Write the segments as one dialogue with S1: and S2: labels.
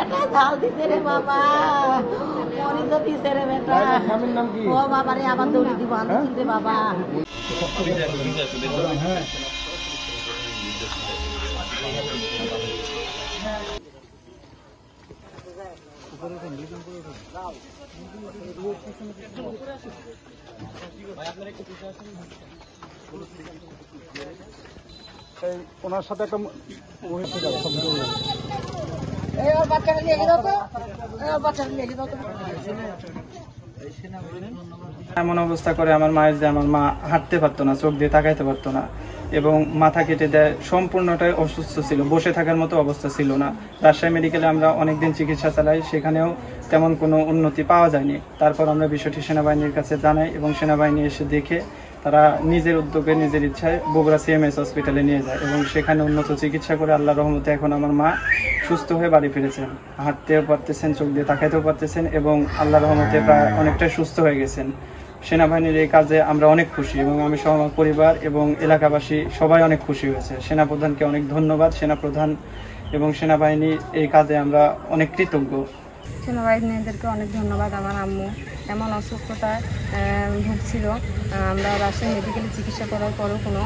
S1: বেটা ঝাল দিছে রে বাবা, মরিচ দিছে রে বেটা। ও বাবা রে, আমার দৌড়ি দিব রে বাবা।
S2: ওনার সাথে একটা
S3: এমন অবস্থা করে আমার মায়ের যে আমার মা হাঁটতে পারতো না, চোখ দিয়ে তাকাইতে পারতো না এবং মাথা কেটে দেয়, সম্পূর্ণটাই অসুস্থ ছিল, বসে থাকার মতো অবস্থা ছিল না। রাজশাহী মেডিকেলে আমরা অনেকদিন চিকিৎসা চালাই, সেখানেও তেমন কোনো উন্নতি পাওয়া যায়নি। তারপর আমরা বিষয়টি সেনাবাহিনীর কাছে জানাই এবং সেনাবাহিনী এসে দেখে তারা নিজের উদ্যোগে নিজের ইচ্ছায় বগুড়া CMS হসপিটালে নিয়ে যায় এবং সেখানে উন্নত চিকিৎসা করে আল্লাহর রহমতে এখন আমার মা সুস্থ হয়ে বাড়ি ফিরেছেন, হাঁটতেও পারতেছেন, চোখ দিয়ে তাকাইতেও পারতেছেন এবং আল্লাহর রহমতে প্রায় অনেকটাই সুস্থ হয়ে গেছেন। সেনাবাহিনীর এই কাজে আমরা অনেক খুশি এবং আমি সহ আমার পরিবার এবং এলাকাবাসী সবাই অনেক খুশি হয়েছে। সেনাপ্রধানকে অনেক ধন্যবাদ, সেনাপ্রধান এবং সেনাবাহিনী এই কাজে আমরা অনেক কৃতজ্ঞ।
S4: সেনাবাহিনীদেরকে অনেক ধন্যবাদ। আমার আম্মু এমন অসুস্থতায় ভুগছিল, আমরা রাজশাহী মেডিকেলে চিকিৎসা করার পরেও কোনো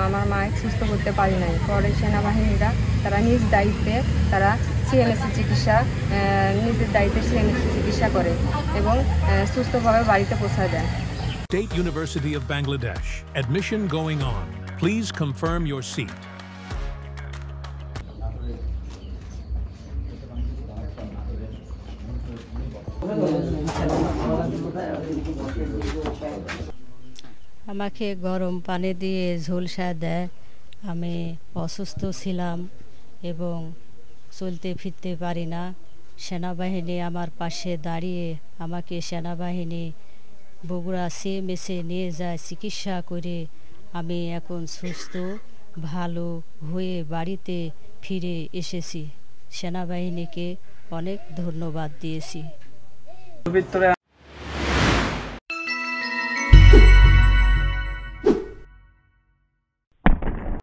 S4: আমার মায়ের সুস্থ করতে পারি নাই। পরে সেনাবাহিনীরা তারা নিজ দায়িত্বে তারা CMS চিকিৎসা নিজের দায়িত্বে CMS চিকিৎসা করে এবং সুস্থভাবে বাড়িতে পৌঁছায় দেন।
S5: State University of Bangladesh. Admission going on. Please confirm your seat.
S6: আমাকে গরম পানি দিয়ে ঝলসা দেয়। আমি অসুস্থ ছিলাম এবং চলতে ফিরতে পারি না। সেনাবাহিনী আমার পাশে দাঁড়িয়ে আমাকে সেনাবাহিনী বগুড়া CMS-এ নিয়ে যায়, চিকিৎসা করে আমি এখন সুস্থ ভালো হয়ে বাড়িতে ফিরে এসেছি। সেনাবাহিনীকে অনেক ধন্যবাদ দিয়েছি।